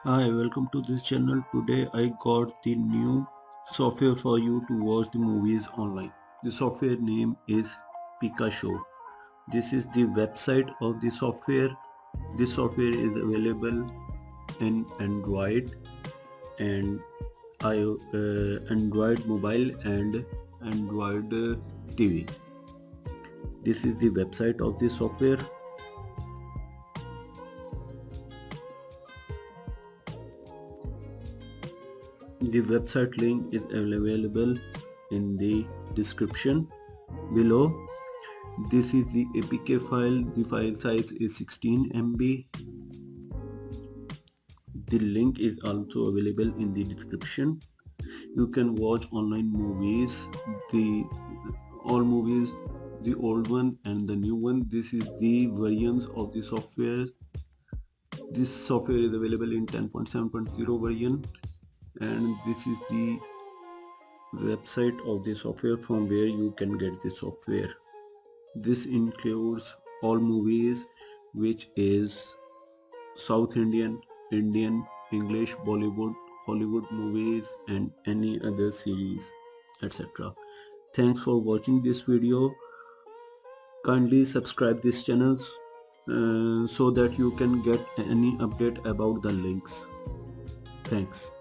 Hi, welcome to this channel. Today I got the new software for you to watch the movies online. The software name is Pikashow. This is the website of the software. This software is available in Android and Android mobile and Android TV. This is the website of the software. The website link is available in the description below. This is the APK file. The file size is 16 MB. The link is also available in the description. You can watch online movies, the all movies, the old one and the new one. This is the versions of the software. This software is available in 10.7.0 version, and this is the website of the software from where you can get the software. This includes all movies, which is South Indian, Indian, English, Bollywood, Hollywood movies and any other series, etc. Thanks for watching this video. Kindly subscribe this channel so that you can get any update about the links. Thanks.